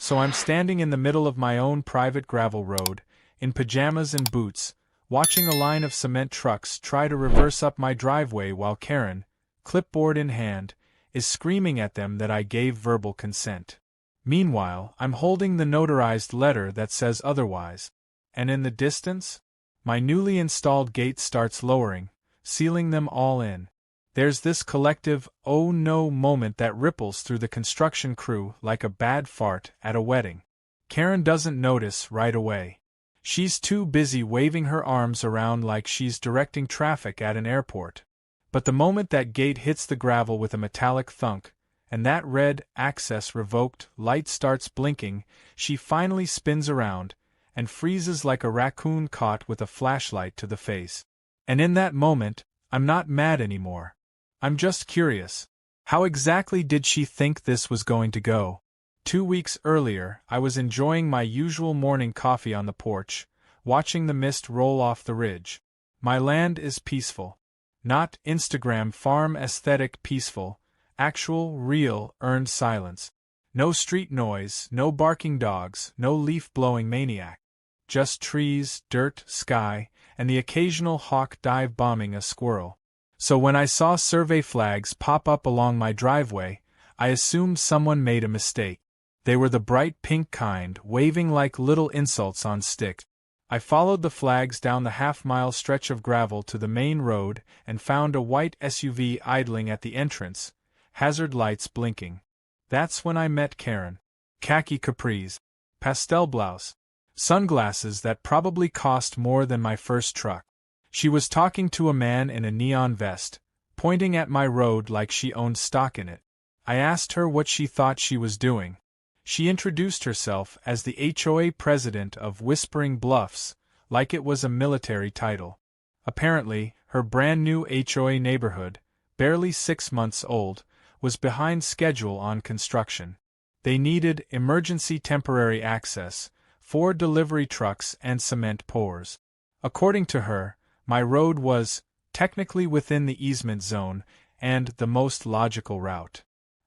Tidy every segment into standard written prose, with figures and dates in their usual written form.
So I'm standing in the middle of my own private gravel road, in pajamas and boots, watching a line of cement trucks try to reverse up my driveway while Karen, clipboard in hand, is screaming at them that I gave verbal consent. Meanwhile, I'm holding the notarized letter that says otherwise. And in the distance, my newly installed gate starts lowering, sealing them all in. There's this collective "oh no" moment that ripples through the construction crew like a bad fart at a wedding. Karen doesn't notice right away. She's too busy waving her arms around like she's directing traffic at an airport. But the moment that gate hits the gravel with a metallic thunk, and that red "access revoked" light starts blinking, she finally spins around, and freezes like a raccoon caught with a flashlight to the face. And in that moment, I'm not mad anymore. I'm just curious. How exactly did she think this was going to go? 2 weeks earlier, I was enjoying my usual morning coffee on the porch, watching the mist roll off the ridge. My land is peaceful. Not Instagram farm aesthetic peaceful, actual, real, earned silence. No street noise, no barking dogs, no leaf-blowing maniac. Just trees, dirt, sky, and the occasional hawk dive-bombing a squirrel. So when I saw survey flags pop up along my driveway, I assumed someone made a mistake. They were the bright pink kind, waving like little insults on sticks. I followed the flags down the half-mile stretch of gravel to the main road and found a white SUV idling at the entrance, hazard lights blinking. That's when I met Karen. Khaki capris, pastel blouse, sunglasses that probably cost more than my first truck. She was talking to a man in a neon vest, pointing at my road like she owned stock in it. I asked her what she thought she was doing. She introduced herself as the HOA president of Whispering Bluffs, like it was a military title. Apparently, her brand-new HOA neighborhood, barely 6 months old, was behind schedule on construction. They needed emergency temporary access, 4 delivery trucks and cement pours. According to her, my road was technically within the easement zone and the most logical route.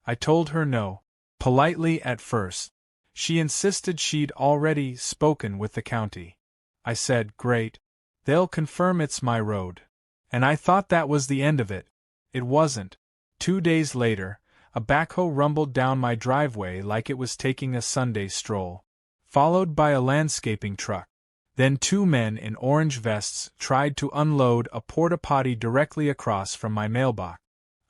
I told her no. Politely at first. She insisted she'd already spoken with the county. I said, great. They'll confirm it's my road. And I thought that was the end of it. It wasn't. 2 days later, a backhoe rumbled down my driveway like it was taking a Sunday stroll, followed by a landscaping truck. Then 2 men in orange vests tried to unload a porta-potty directly across from my mailbox.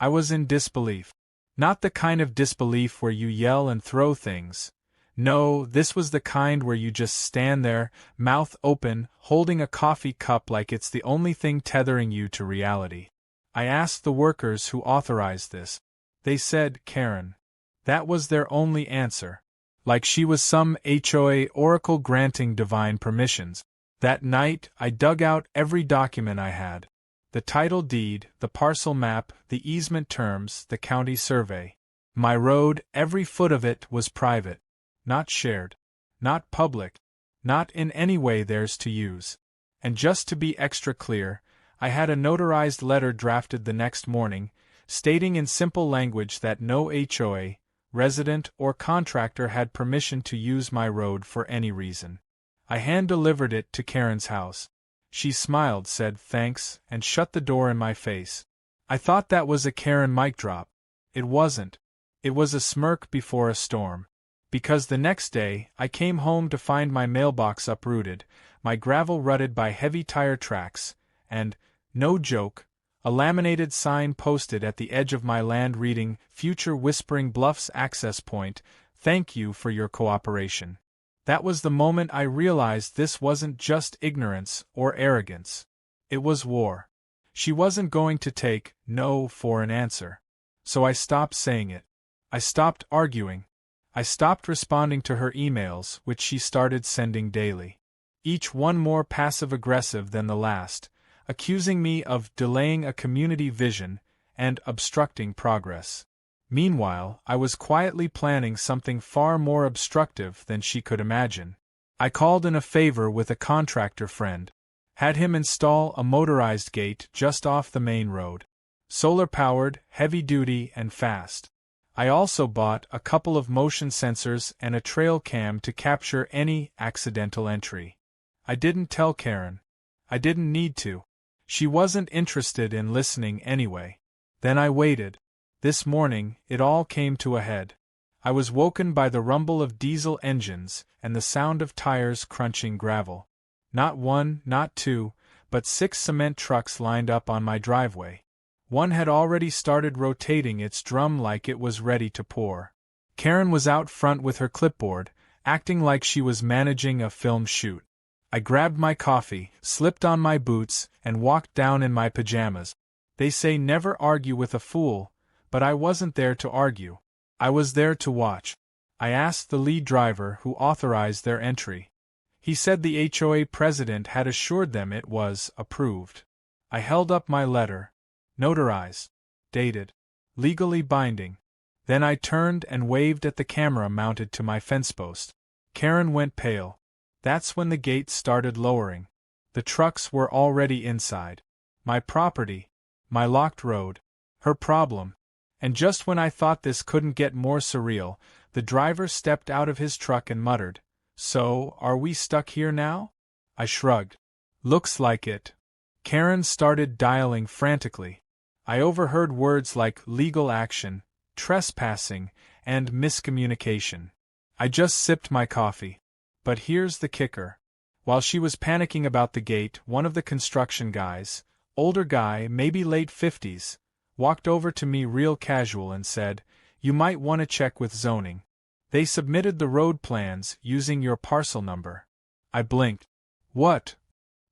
I was in disbelief. Not the kind of disbelief where you yell and throw things. No, this was the kind where you just stand there, mouth open, holding a coffee cup like it's the only thing tethering you to reality. I asked the workers who authorized this. They said, Karen. That was their only answer. Like she was some HOA oracle granting divine permissions. That night, I dug out every document I had. The title deed, the parcel map, the easement terms, the county survey. My road, every foot of it, was private. Not shared. Not public. Not in any way theirs to use. And just to be extra clear, I had a notarized letter drafted the next morning, stating in simple language that no HOA, resident or contractor had permission to use my road for any reason. I hand-delivered it to Karen's house. She smiled, said thanks, and shut the door in my face. I thought that was a Karen mic drop. It wasn't. It was a smirk before a storm. Because the next day, I came home to find my mailbox uprooted, my gravel rutted by heavy tire tracks, and, no joke, a laminated sign posted at the edge of my land reading, Future Whispering Bluffs Access Point, thank you for your cooperation. That was the moment I realized this wasn't just ignorance or arrogance. It was war. She wasn't going to take no for an answer. So I stopped saying it. I stopped arguing. I stopped responding to her emails, which she started sending daily. Each one more passive-aggressive than the last, accusing me of delaying a community vision and obstructing progress. Meanwhile, I was quietly planning something far more obstructive than she could imagine. I called in a favor with a contractor friend, had him install a motorized gate just off the main road. Solar-powered, heavy-duty, and fast. I also bought a couple of motion sensors and a trail cam to capture any accidental entry. I didn't tell Karen. I didn't need to. She wasn't interested in listening anyway. Then I waited. This morning, it all came to a head. I was woken by the rumble of diesel engines and the sound of tires crunching gravel. Not one, not two, but 6 cement trucks lined up on my driveway. One had already started rotating its drum like it was ready to pour. Karen was out front with her clipboard, acting like she was managing a film shoot. I grabbed my coffee, slipped on my boots, and walked down in my pajamas. They say never argue with a fool, but I wasn't there to argue. I was there to watch. I asked the lead driver who authorized their entry. He said the HOA president had assured them it was approved. I held up my letter. Notarized. Dated. Legally binding. Then I turned and waved at the camera mounted to my fence post. Karen went pale. That's when the gate started lowering. The trucks were already inside. My property. My locked road. Her problem. And just when I thought this couldn't get more surreal, the driver stepped out of his truck and muttered, "So, are we stuck here now?" I shrugged. "Looks like it." Karen started dialing frantically. I overheard words like legal action, trespassing, and miscommunication. I just sipped my coffee. But here's the kicker. While she was panicking about the gate, one of the construction guys, older guy, maybe late 50s, walked over to me real casual and said, "You might want to check with zoning. They submitted the road plans using your parcel number." I blinked. "What?"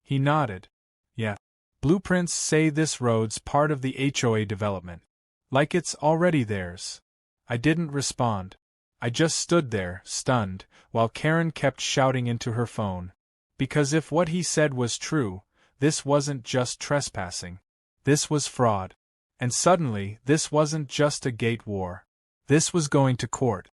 He nodded. "Yeah. Blueprints say this road's part of the HOA development. Like it's already theirs." I didn't respond. I just stood there, stunned, while Karen kept shouting into her phone. Because if what he said was true, this wasn't just trespassing. This was fraud. And suddenly, this wasn't just a gate war. This was going to court.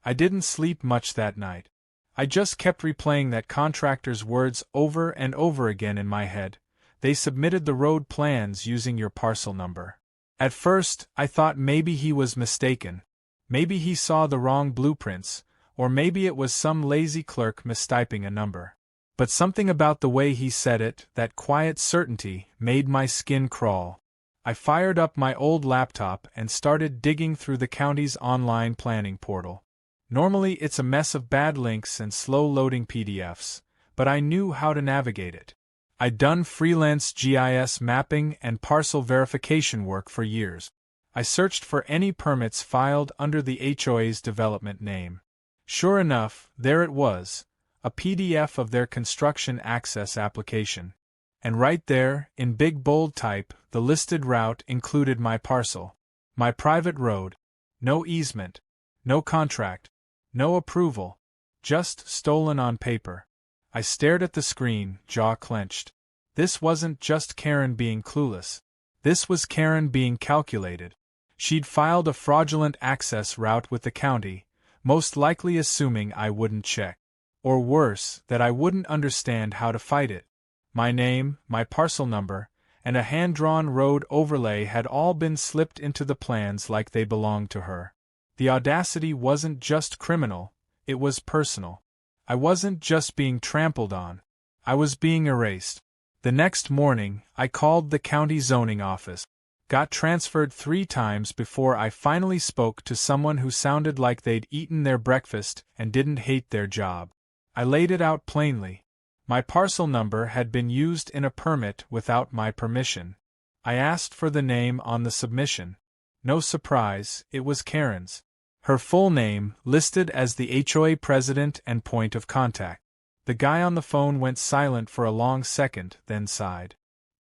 I didn't sleep much that night. I just kept replaying that contractor's words over and over again in my head. They submitted the road plans using your parcel number. At first, I thought maybe he was mistaken. Maybe he saw the wrong blueprints, or maybe it was some lazy clerk mistyping a number. But something about the way he said it, that quiet certainty, made my skin crawl. I fired up my old laptop and started digging through the county's online planning portal. Normally it's a mess of bad links and slow-loading PDFs, but I knew how to navigate it. I'd done freelance GIS mapping and parcel verification work for years. I searched for any permits filed under the HOA's development name. Sure enough, there it was, a PDF of their construction access application. And right there, in big bold type, the listed route included my parcel. My private road. No easement. No contract. No approval. Just stolen on paper. I stared at the screen, jaw clenched. This wasn't just Karen being clueless. This was Karen being calculated. She'd filed a fraudulent access route with the county, most likely assuming I wouldn't check. Or worse, that I wouldn't understand how to fight it. My name, my parcel number, and a hand-drawn road overlay had all been slipped into the plans like they belonged to her. The audacity wasn't just criminal, it was personal. I wasn't just being trampled on. I was being erased. The next morning, I called the county zoning office. Got transferred 3 times before I finally spoke to someone who sounded like they'd eaten their breakfast and didn't hate their job. I laid it out plainly. My parcel number had been used in a permit without my permission. I asked for the name on the submission. No surprise, it was Karen's. Her full name, listed as the HOA president and point of contact. The guy on the phone went silent for a long second, then sighed.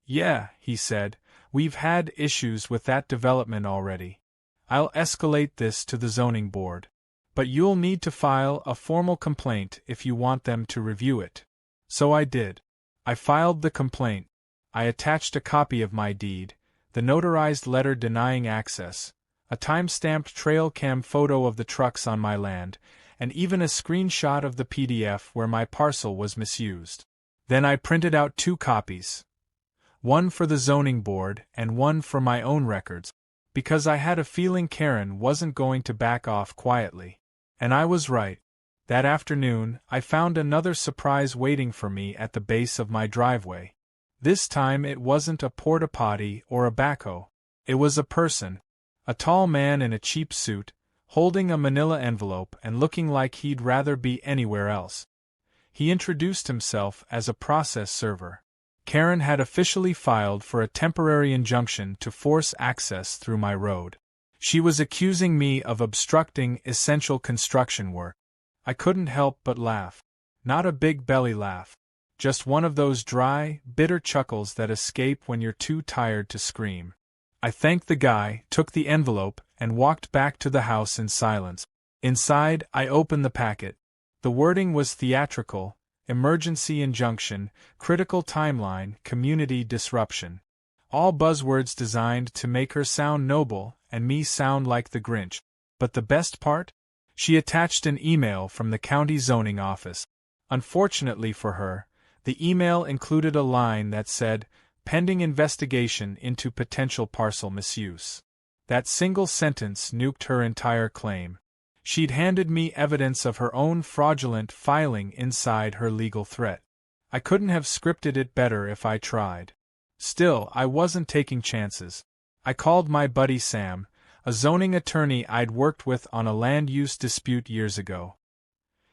"Yeah," he said, "we've had issues with that development already. I'll escalate this to the zoning board. But you'll need to file a formal complaint if you want them to review it." So I did. I filed the complaint. I attached a copy of my deed, the notarized letter denying access, a time-stamped trail cam photo of the trucks on my land, and even a screenshot of the PDF where my parcel was misused. Then I printed out 2 copies. One for the zoning board and one for my own records. because I had a feeling Karen wasn't going to back off quietly. And I was right. That afternoon, I found another surprise waiting for me at the base of my driveway. This time it wasn't a porta-potty or a backhoe. It was a person. A tall man in a cheap suit, holding a manila envelope and looking like he'd rather be anywhere else. He introduced himself as a process server. Karen had officially filed for a temporary injunction to force access through my road. She was accusing me of obstructing essential construction work. I couldn't help but laugh. Not a big belly laugh. Just one of those dry, bitter chuckles that escape when you're too tired to scream. I thanked the guy, took the envelope, and walked back to the house in silence. Inside, I opened the packet. The wording was theatrical: emergency injunction, critical timeline, community disruption. All buzzwords designed to make her sound noble and me sound like the Grinch. But the best part? She attached an email from the county zoning office. Unfortunately for her, the email included a line that said, "Pending investigation into potential parcel misuse." That single sentence nuked her entire claim. She'd handed me evidence of her own fraudulent filing inside her legal threat. I couldn't have scripted it better if I tried. Still, I wasn't taking chances. I called my buddy Sam, a zoning attorney I'd worked with on a land use dispute years ago.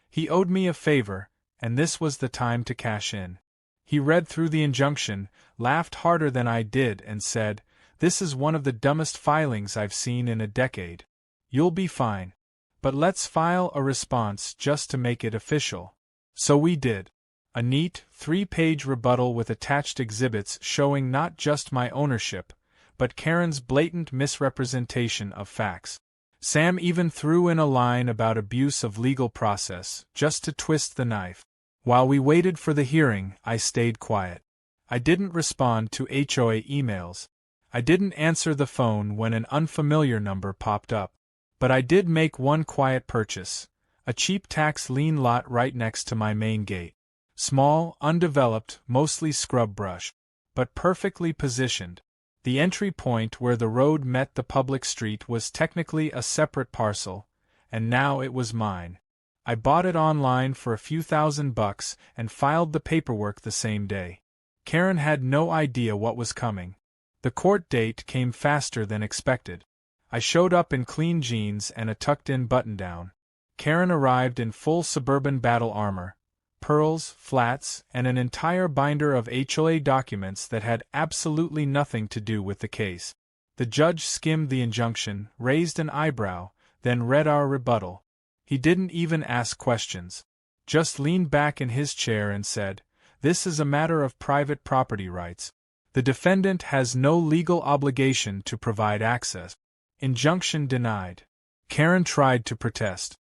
He owed me a favor, and this was the time to cash in. He read through the injunction, laughed harder than I did, and said, "This is one of the dumbest filings I've seen in a decade. You'll be fine. But let's file a response just to make it official." So we did. A neat, 3-page rebuttal with attached exhibits showing not just my ownership, but Karen's blatant misrepresentation of facts. Sam even threw in a line about abuse of legal process, just to twist the knife. While we waited for the hearing, I stayed quiet. I didn't respond to HOA emails. I didn't answer the phone when an unfamiliar number popped up. But I did make one quiet purchase: a cheap tax lien lot right next to my main gate. Small, undeveloped, mostly scrub brush, but perfectly positioned. The entry point where the road met the public street was technically a separate parcel, and now it was mine. I bought it online for a few $1,000 and filed the paperwork the same day. Karen had no idea what was coming. The court date came faster than expected. I showed up in clean jeans and a tucked-in button-down. Karen arrived in full suburban battle armor, pearls, flats, and an entire binder of HOA documents that had absolutely nothing to do with the case. The judge skimmed the injunction, raised an eyebrow, then read our rebuttal. He didn't even ask questions. Just leaned back in his chair and said, "This is a matter of private property rights. The defendant has no legal obligation to provide access." Injunction denied. Karen tried to protest.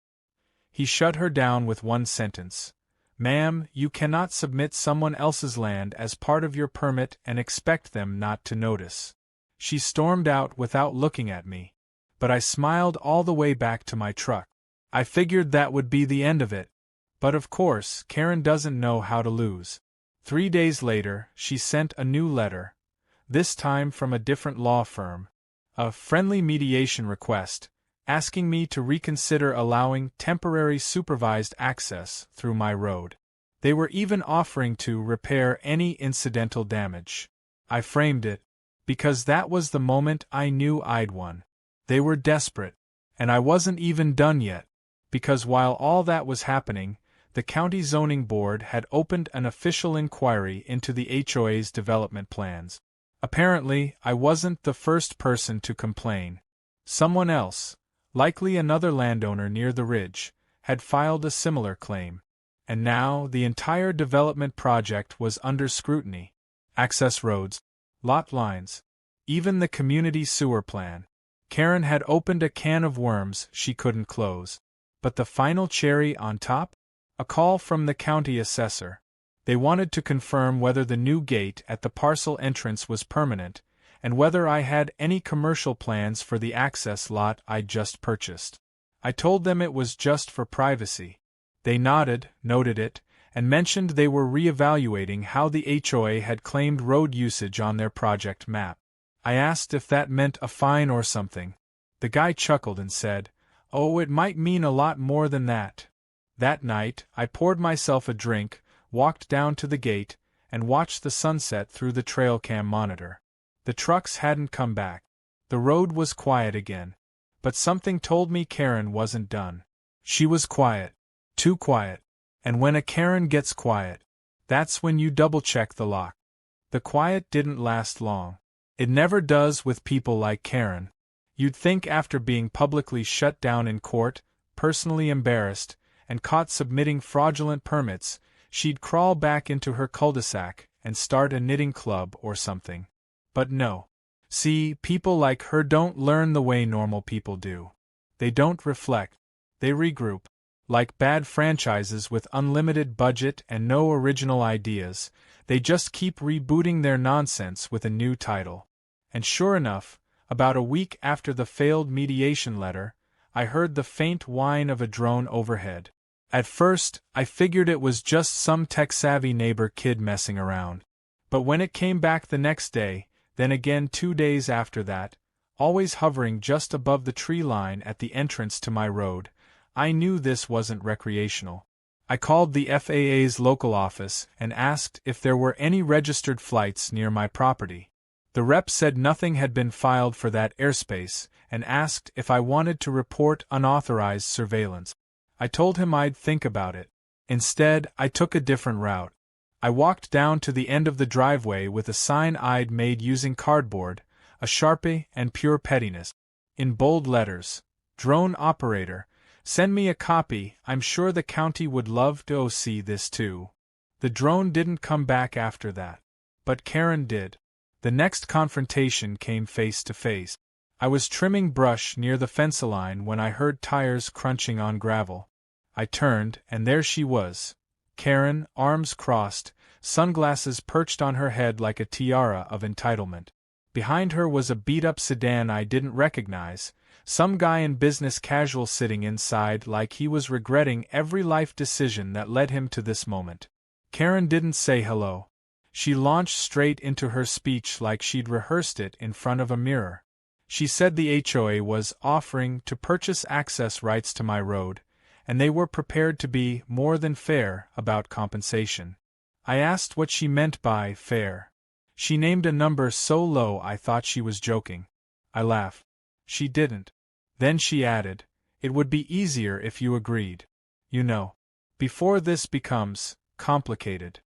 He shut her down with one sentence: "Ma'am, you cannot submit someone else's land as part of your permit and expect them not to notice." She stormed out without looking at me. But I smiled all the way back to my truck. I figured that would be the end of it. But of course, Karen doesn't know how to lose. 3 days later, she sent a new letter, this time from a different law firm. A friendly mediation request, asking me to reconsider allowing temporary supervised access through my road. They were even offering to repair any incidental damage. I framed it, because that was the moment I knew I'd won. They were desperate, and I wasn't even done yet, because while all that was happening, the county zoning board had opened an official inquiry into the HOA's development plans. Apparently, I wasn't the first person to complain. Someone else, likely another landowner near the ridge, had filed a similar claim. And now the entire development project was under scrutiny. Access roads, lot lines, even the community sewer plan. Karen had opened a can of worms she couldn't close. But the final cherry on top? A call from the county assessor. They wanted to confirm whether the new gate at the parcel entrance was permanent, and whether I had any commercial plans for the access lot I'd just purchased. I told them it was just for privacy. They nodded, noted it, and mentioned they were reevaluating how the HOA had claimed road usage on their project map. I asked if that meant a fine or something. The guy chuckled and said, "Oh, it might mean a lot more than that." That night, I poured myself a drink, walked down to the gate, and watched the sunset through the trail cam monitor. The trucks hadn't come back. The road was quiet again. But something told me Karen wasn't done. She was quiet. Too quiet. And when a Karen gets quiet, that's when you double-check the lock. The quiet didn't last long. It never does with people like Karen. You'd think after being publicly shut down in court, personally embarrassed, and caught submitting fraudulent permits, she'd crawl back into her cul-de-sac and start a knitting club or something. But no. See, people like her don't learn the way normal people do. They don't reflect. They regroup. Like bad franchises with unlimited budget and no original ideas, they just keep rebooting their nonsense with a new title. And sure enough, about a week after the failed mediation letter, I heard the faint whine of a drone overhead. At first, I figured it was just some tech-savvy neighbor kid messing around. But when it came back the next day, then again 2 days after that, always hovering just above the tree line at the entrance to my road, I knew this wasn't recreational. I called the FAA's local office and asked if there were any registered flights near my property. The rep said nothing had been filed for that airspace and asked if I wanted to report unauthorized surveillance. I told him I'd think about it. Instead, I took a different route. I walked down to the end of the driveway with a sign I'd made using cardboard, a Sharpie, and pure pettiness. In bold letters, "Drone operator, send me a copy, I'm sure the county would love to see this too." The drone didn't come back after that. But Karen did. The next confrontation came face to face. I was trimming brush near the fence line when I heard tires crunching on gravel. I turned, and there she was. Karen, arms crossed, sunglasses perched on her head like a tiara of entitlement. Behind her was a beat-up sedan I didn't recognize, some guy in business casual sitting inside like he was regretting every life decision that led him to this moment. Karen didn't say hello. She launched straight into her speech like she'd rehearsed it in front of a mirror. She said the HOA was offering to purchase access rights to my road, and they were prepared to be more than fair about compensation. I asked what she meant by fair. She named a number so low I thought she was joking. I laughed. She didn't. Then she added, "It would be easier if you agreed. You know. Before this becomes complicated."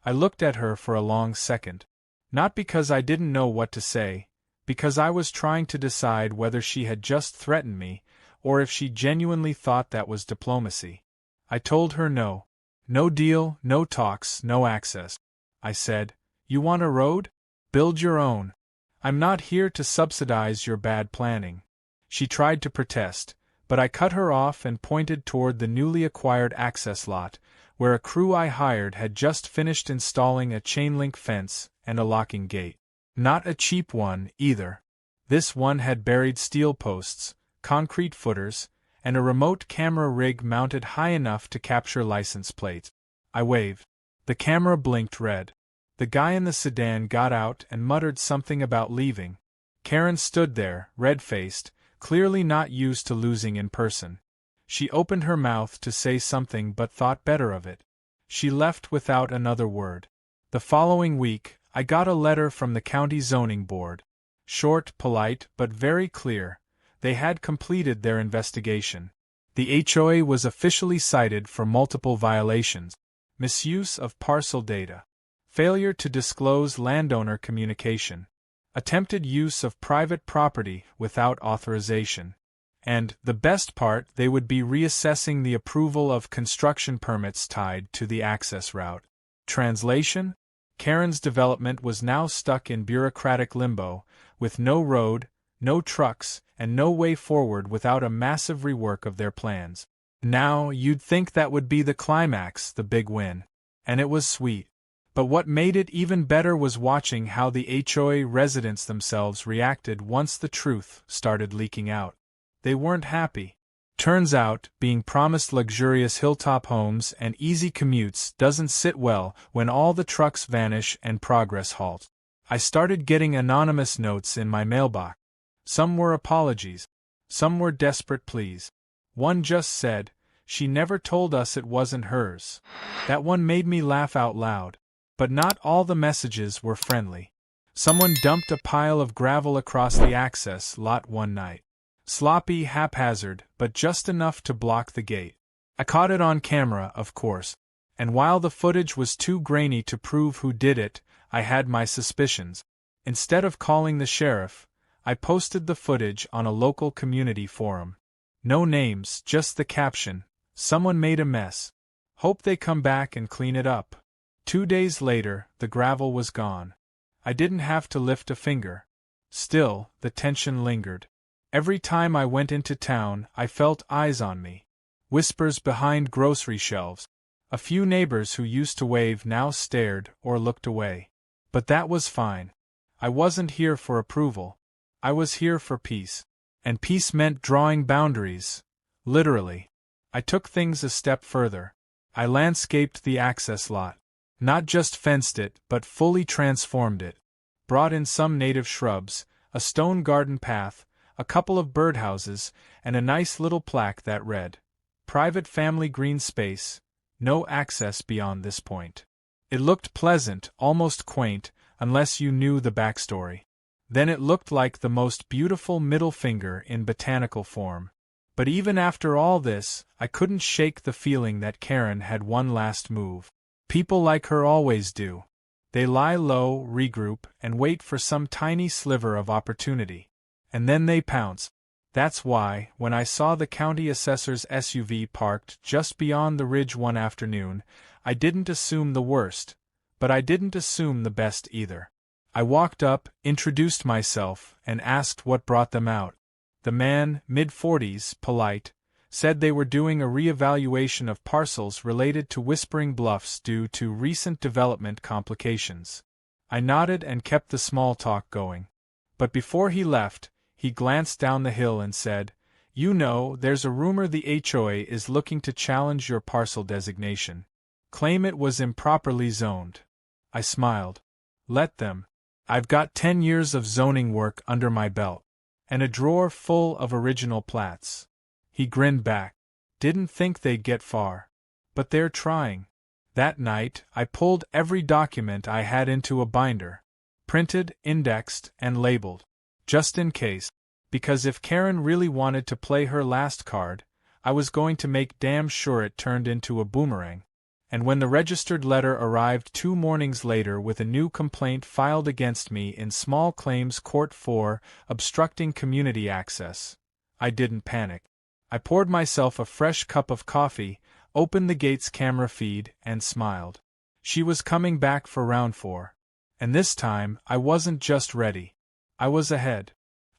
I looked at her for a long second. Not because I didn't know what to say, because I was trying to decide whether she had just threatened me, or if she genuinely thought that was diplomacy. I told her no. No deal, no talks, no access. I said, "You want a road? Build your own. I'm not here to subsidize your bad planning." She tried to protest, but I cut her off and pointed toward the newly acquired access lot, where a crew I hired had just finished installing a chain-link fence and a locking gate. Not a cheap one, either. This one had buried steel posts, concrete footers, and a remote camera rig mounted high enough to capture license plates. I waved. The camera blinked red. The guy in the sedan got out and muttered something about leaving. Karen stood there, red-faced, clearly not used to losing in person. She opened her mouth to say something but thought better of it. She left without another word. The following week, I got a letter from the county zoning board. Short, polite, but very clear. They had completed their investigation. The HOA was officially cited for multiple violations: misuse of parcel data, failure to disclose landowner communication, attempted use of private property without authorization, and, the best part, they would be reassessing the approval of construction permits tied to the access route. Translation? Karen's development was now stuck in bureaucratic limbo, with no road, no trucks, and no way forward without a massive rework of their plans. Now, you'd think that would be the climax, the big win. And it was sweet. But what made it even better was watching how the HOA residents themselves reacted once the truth started leaking out. They weren't happy. Turns out, being promised luxurious hilltop homes and easy commutes doesn't sit well when all the trucks vanish and progress halts. I started getting anonymous notes in my mailbox. Some were apologies. Some were desperate pleas. One just said, "She never told us it wasn't hers." That one made me laugh out loud. But not all the messages were friendly. Someone dumped a pile of gravel across the access lot one night. Sloppy, haphazard, but just enough to block the gate. I caught it on camera, of course. And while the footage was too grainy to prove who did it, I had my suspicions. Instead of calling the sheriff, I posted the footage on a local community forum. No names, just the caption, "Someone made a mess. Hope they come back and clean it up." 2 days later, the gravel was gone. I didn't have to lift a finger. Still, the tension lingered. Every time I went into town, I felt eyes on me. Whispers behind grocery shelves. A few neighbors who used to wave now stared or looked away. But that was fine. I wasn't here for approval. I was here for peace. And peace meant drawing boundaries. Literally. I took things a step further. I landscaped the access lot. Not just fenced it, but fully transformed it. Brought in some native shrubs, a stone garden path, a couple of birdhouses, and a nice little plaque that read, "Private family green space, no access beyond this point." It looked pleasant, almost quaint, unless you knew the backstory. Then it looked like the most beautiful middle finger in botanical form. But even after all this, I couldn't shake the feeling that Karen had one last move. People like her always do. They lie low, regroup, and wait for some tiny sliver of opportunity. And then they pounce. That's why, when I saw the county assessor's SUV parked just beyond the ridge one afternoon, I didn't assume the worst, but I didn't assume the best either. I walked up, introduced myself, and asked what brought them out. The man, mid-40s, polite, said they were doing a re-evaluation of parcels related to Whispering Bluffs due to recent development complications. I nodded and kept the small talk going. But before he left, he glanced down the hill and said, "You know, there's a rumor the HOA is looking to challenge your parcel designation. Claim it was improperly zoned." I smiled. Let them. I've got 10 years of zoning work under my belt. And a drawer full of original plats. He grinned back. Didn't think they'd get far. But they're trying. That night, I pulled every document I had into a binder. Printed, indexed, and labeled. Just in case. Because if Karen really wanted to play her last card, I was going to make damn sure it turned into a boomerang. And when the registered letter arrived 2 mornings later with a new complaint filed against me in Small Claims Court for obstructing community access, I didn't panic. I poured myself a fresh cup of coffee, opened the gate's camera feed, and smiled. She was coming back for round 4. And this time, I wasn't just ready. I was ahead.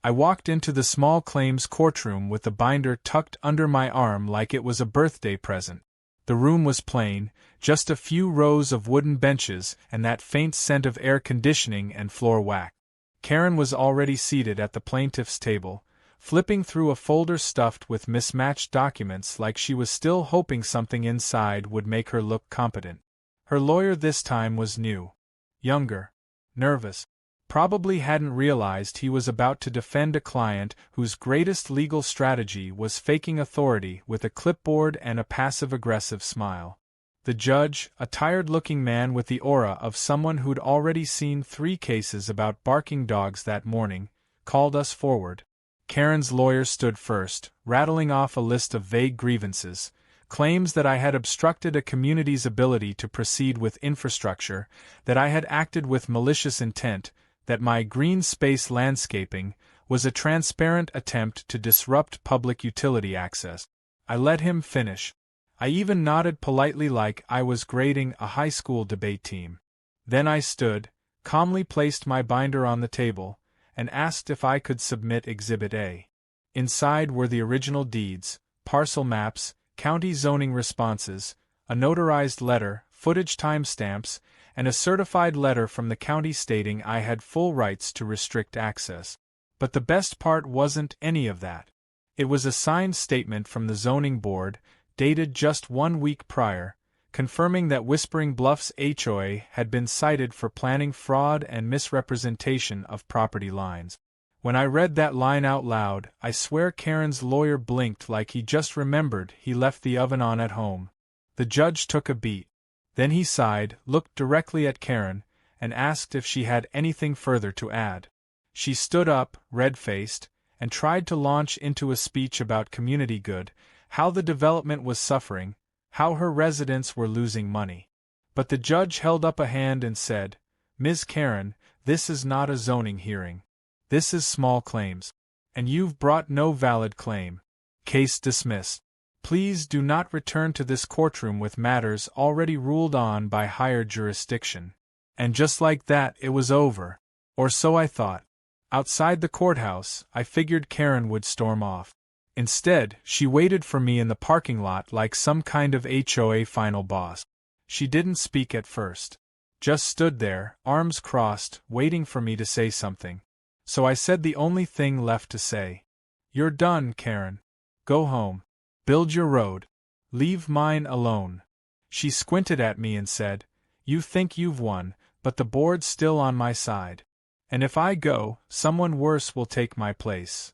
I walked into the Small Claims courtroom with the binder tucked under my arm like it was a birthday present. The room was plain, just a few rows of wooden benches and that faint scent of air conditioning and floor wax. Karen was already seated at the plaintiff's table, flipping through a folder stuffed with mismatched documents like she was still hoping something inside would make her look competent. Her lawyer this time was new. Younger. Nervous. Probably hadn't realized he was about to defend a client whose greatest legal strategy was faking authority with a clipboard and a passive-aggressive smile. The judge, a tired-looking man with the aura of someone who'd already seen 3 cases about barking dogs that morning, called us forward. Karen's lawyer stood first, rattling off a list of vague grievances, claims that I had obstructed a community's ability to proceed with infrastructure, that I had acted with malicious intent, that my green space landscaping was a transparent attempt to disrupt public utility access. I let him finish. I even nodded politely like I was grading a high school debate team. Then I stood, calmly placed my binder on the table, and asked if I could submit Exhibit A. Inside were the original deeds, parcel maps, county zoning responses, a notarized letter, footage timestamps, and a certified letter from the county stating I had full rights to restrict access. But the best part wasn't any of that. It was a signed statement from the zoning board, dated just 1 week prior, confirming that Whispering Bluffs HOA had been cited for planning fraud and misrepresentation of property lines. When I read that line out loud, I swear Karen's lawyer blinked like he just remembered he left the oven on at home. The judge took a beat. Then he sighed, looked directly at Karen, and asked if she had anything further to add. She stood up, red-faced, and tried to launch into a speech about community good, how the development was suffering, how her residents were losing money. But the judge held up a hand and said, "Ms. Karen, this is not a zoning hearing. This is small claims. And you've brought no valid claim. Case dismissed. Please do not return to this courtroom with matters already ruled on by higher jurisdiction." And just like that, it was over. Or so I thought. Outside the courthouse, I figured Karen would storm off. Instead, she waited for me in the parking lot like some kind of HOA final boss. She didn't speak at first. Just stood there, arms crossed, waiting for me to say something. So I said the only thing left to say. "You're done, Karen. Go home. Build your road. Leave mine alone." She squinted at me and said, "You think you've won, but the board's still on my side. And if I go, someone worse will take my place."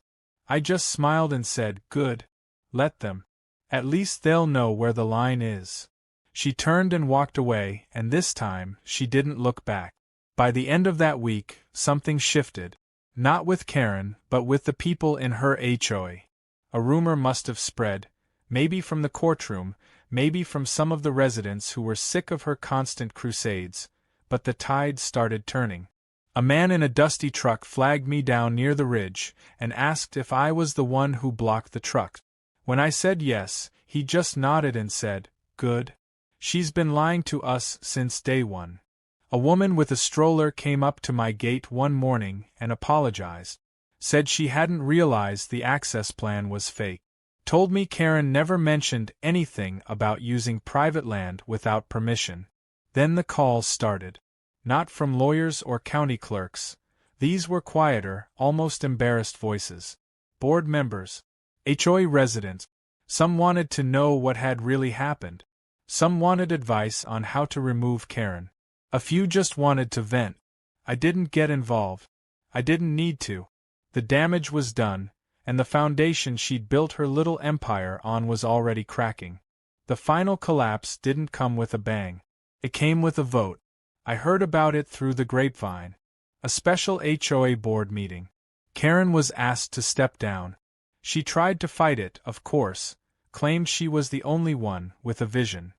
I just smiled and said, "Good. Let them. At least they'll know where the line is." She turned and walked away, and this time, she didn't look back. By the end of that week, something shifted. Not with Karen, but with the people in her HOA. A rumor must have spread, maybe from the courtroom, maybe from some of the residents who were sick of her constant crusades, but the tide started turning. A man in a dusty truck flagged me down near the ridge and asked if I was the one who blocked the truck. When I said yes, he just nodded and said, "Good. She's been lying to us since day one." A woman with a stroller came up to my gate one morning and apologized. Said she hadn't realized the access plan was fake. Told me Karen never mentioned anything about using private land without permission. Then the calls started. Not from lawyers or county clerks. These were quieter, almost embarrassed voices. Board members. HOA residents. Some wanted to know what had really happened. Some wanted advice on how to remove Karen. A few just wanted to vent. I didn't get involved. I didn't need to. The damage was done, and the foundation she'd built her little empire on was already cracking. The final collapse didn't come with a bang. It came with a vote. I heard about it through the grapevine. A special HOA board meeting. Karen was asked to step down. She tried to fight it, of course, claimed she was the only one with a vision.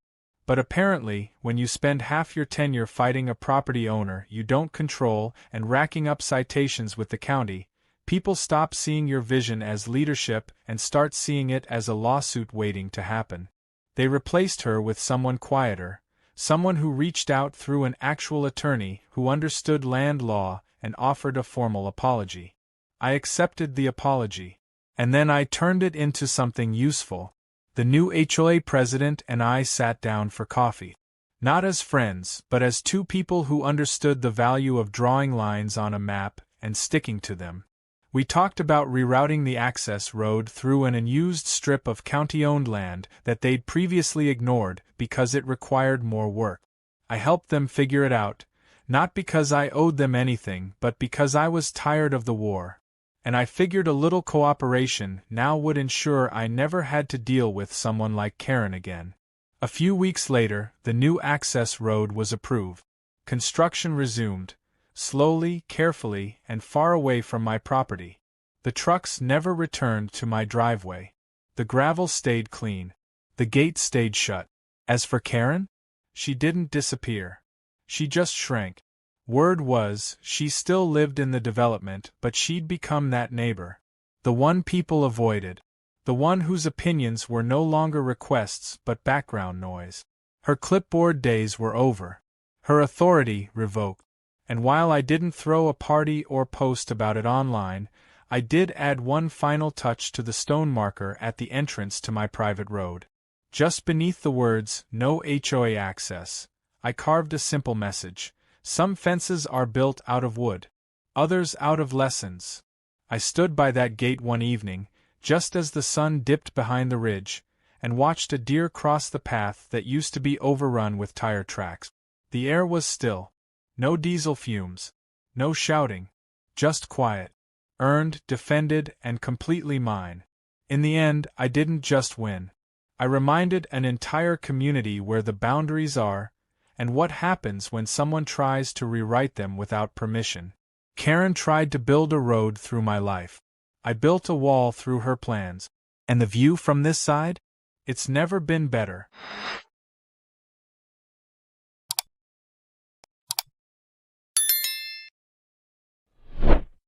But apparently, when you spend half your tenure fighting a property owner you don't control and racking up citations with the county, people stop seeing your vision as leadership and start seeing it as a lawsuit waiting to happen. They replaced her with someone quieter. Someone who reached out through an actual attorney who understood land law and offered a formal apology. I accepted the apology. And then I turned it into something useful. The new HOA president and I sat down for coffee. Not as friends, but as two people who understood the value of drawing lines on a map and sticking to them. We talked about rerouting the access road through an unused strip of county-owned land that they'd previously ignored because it required more work. I helped them figure it out, not because I owed them anything but because I was tired of the war. And I figured a little cooperation now would ensure I never had to deal with someone like Karen again. A few weeks later, the new access road was approved. Construction resumed. Slowly, carefully, and far away from my property. The trucks never returned to my driveway. The gravel stayed clean. The gate stayed shut. As for Karen? She didn't disappear. She just shrank. Word was, she still lived in the development, but she'd become that neighbor. The one people avoided. The one whose opinions were no longer requests but background noise. Her clipboard days were over. Her authority revoked. And while I didn't throw a party or post about it online, I did add one final touch to the stone marker at the entrance to my private road. Just beneath the words, "No HOA access," I carved a simple message. Some fences are built out of wood. Others out of lessons. I stood by that gate one evening, just as the sun dipped behind the ridge, and watched a deer cross the path that used to be overrun with tire tracks. The air was still. No diesel fumes. No shouting. Just quiet. Earned, defended, and completely mine. In the end, I didn't just win. I reminded an entire community where the boundaries are, and what happens when someone tries to rewrite them without permission. Karen tried to build a road through my life. I built a wall through her plans. And the view from this side? It's never been better.